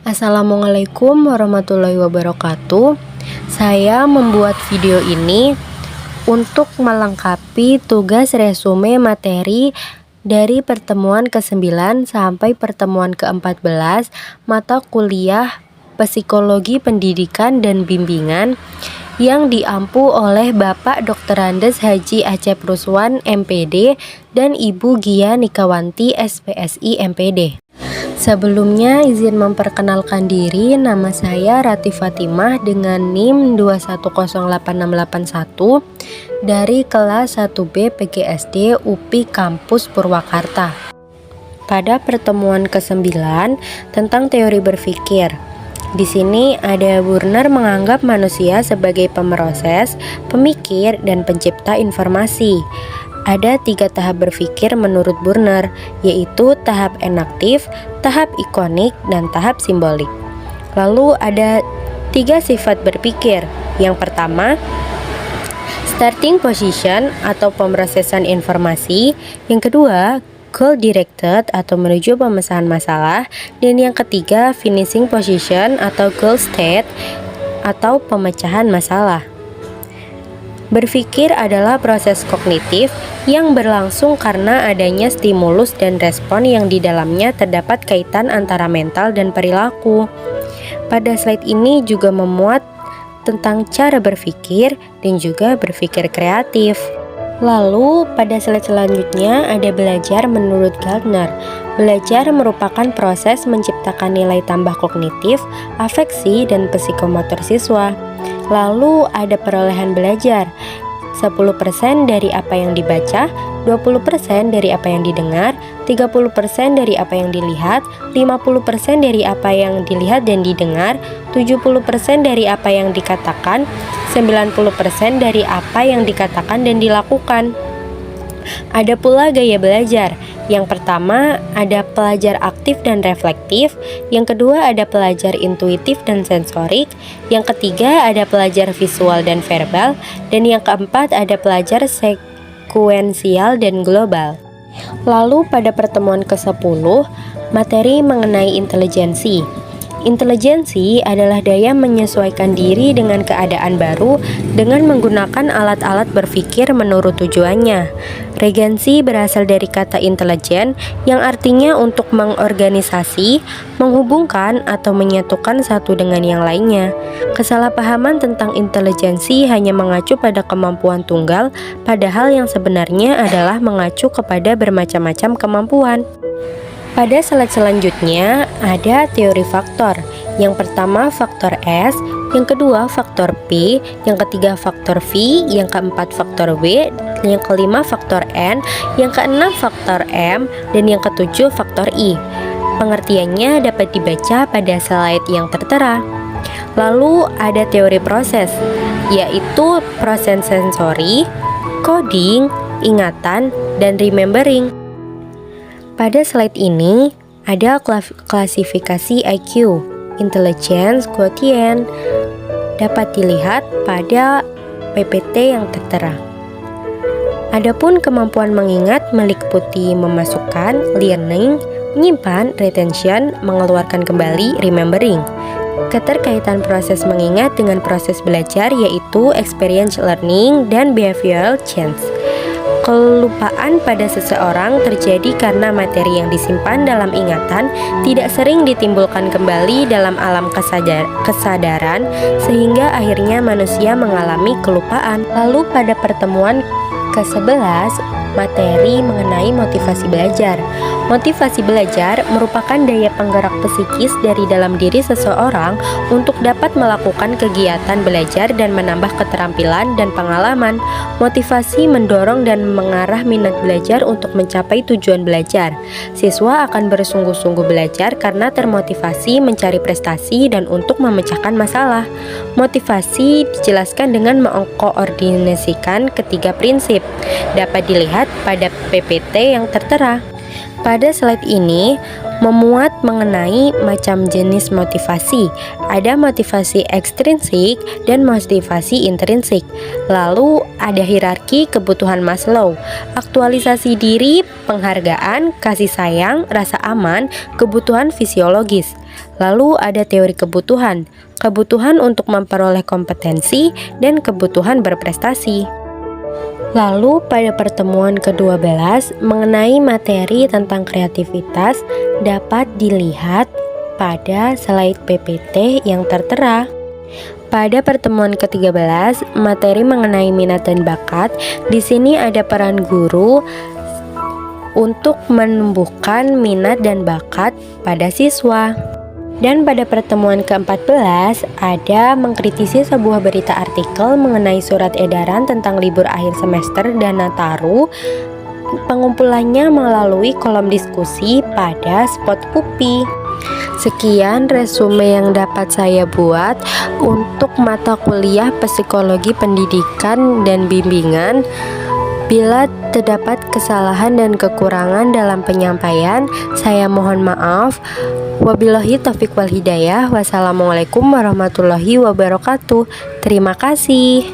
Assalamualaikum warahmatullahi wabarakatuh. Saya membuat video ini untuk melengkapi tugas resume materi dari pertemuan ke-9 sampai pertemuan ke-14 mata kuliah Psikologi Pendidikan dan Bimbingan yang diampu oleh Bapak Dr. Andes Haji Acep Ruswan MPD dan Ibu Gia Nikawanti SPSI MPD. Sebelumnya izin memperkenalkan diri, nama saya Rati Fatimah dengan NIM 2108681 dari kelas 1B PGSD UPI Kampus Purwakarta. Pada pertemuan ke-9 tentang teori berpikir. Di sini ada Burner menganggap manusia sebagai pemroses, pemikir, dan pencipta informasi. Ada 3 tahap berpikir menurut Burner, yaitu tahap enaktif, tahap ikonik, dan tahap simbolik. Lalu ada 3 sifat berpikir. Yang pertama, starting position atau pemrosesan informasi. Yang kedua, goal directed atau menuju pemecahan masalah. Dan yang ketiga, finishing position atau goal state atau pemecahan masalah. Berpikir adalah proses kognitif yang berlangsung karena adanya stimulus dan respon yang di dalamnya terdapat kaitan antara mental dan perilaku. Pada slide ini juga memuat tentang cara berpikir dan juga berpikir kreatif. Lalu pada slide selanjutnya ada belajar menurut Gardner. Belajar merupakan proses menciptakan nilai tambah kognitif, afeksi, dan psikomotor siswa. Lalu ada perolehan belajar, 10% dari apa yang dibaca, 20% dari apa yang didengar, 30% dari apa yang dilihat, 50% dari apa yang dilihat dan didengar, 70% dari apa yang dikatakan, 90% dari apa yang dikatakan dan dilakukan. Ada pula gaya belajar. Yang pertama ada pelajar aktif dan reflektif, yang kedua ada pelajar intuitif dan sensorik, yang ketiga ada pelajar visual dan verbal, dan yang keempat ada pelajar sekuensial dan global. Lalu pada pertemuan ke-10, materi mengenai intelijensi. Intelijensi adalah daya menyesuaikan diri dengan keadaan baru dengan menggunakan alat-alat berpikir menurut tujuannya. Regensi berasal dari kata intelijen yang artinya untuk mengorganisasi, menghubungkan, atau menyatukan satu dengan yang lainnya. Kesalahpahaman tentang intelijensi hanya mengacu pada kemampuan tunggal, padahal yang sebenarnya adalah mengacu kepada bermacam-macam kemampuan. Pada slide selanjutnya ada teori faktor. Yang pertama faktor S, yang kedua faktor P, yang ketiga faktor V, yang keempat faktor W, yang kelima faktor N, yang keenam faktor M, dan yang ketujuh faktor I. Pengertiannya dapat dibaca pada slide yang tertera. Lalu ada teori proses, yaitu proses sensori, coding, ingatan, dan remembering. Pada slide ini ada klasifikasi IQ, Intelligence Quotient, dapat dilihat pada PPT yang tertera. Adapun kemampuan mengingat meliputi memasukkan, learning, menyimpan, retention, mengeluarkan kembali, remembering. Keterkaitan proses mengingat dengan proses belajar yaitu experience learning dan behavioral change. Kelupaan pada seseorang terjadi karena materi yang disimpan dalam ingatan tidak sering ditimbulkan kembali dalam alam kesadaran sehingga akhirnya manusia mengalami kelupaan. Lalu pada pertemuan ke-11 materi mengenai motivasi belajar. Motivasi belajar merupakan daya penggerak psikis dari dalam diri seseorang untuk dapat melakukan kegiatan belajar dan menambah keterampilan dan pengalaman. Motivasi mendorong dan mengarah minat belajar untuk mencapai tujuan belajar. Siswa akan bersungguh-sungguh belajar karena termotivasi mencari prestasi dan untuk memecahkan masalah. Motivasi dijelaskan dengan mengkoordinasikan ketiga prinsip. Dapat dilihat pada PPT yang tertera. Pada slide ini memuat mengenai macam jenis motivasi. Ada motivasi ekstrinsik dan motivasi intrinsik. Lalu ada hierarki kebutuhan Maslow, aktualisasi diri, penghargaan, kasih sayang, rasa aman, kebutuhan fisiologis. Lalu ada teori kebutuhan, kebutuhan untuk memperoleh kompetensi, dan kebutuhan berprestasi. Lalu pada pertemuan ke-12 mengenai materi tentang kreativitas dapat dilihat pada slide PPT yang tertera. Pada pertemuan ke-13, materi mengenai minat dan bakat. Di sini ada peran guru untuk menumbuhkan minat dan bakat pada siswa. Dan pada pertemuan ke-14 ada mengkritisi sebuah berita artikel mengenai surat edaran tentang libur akhir semester dan Nataru. Pengumpulannya melalui kolom diskusi pada spot Pupi. Sekian resume yang dapat saya buat untuk mata kuliah Psikologi Pendidikan dan Bimbingan. Bila terdapat kesalahan dan kekurangan dalam penyampaian, saya mohon maaf. Wabillahi taufiq wal hidayah. Wassalamualaikum warahmatullahi wabarakatuh. Terima kasih.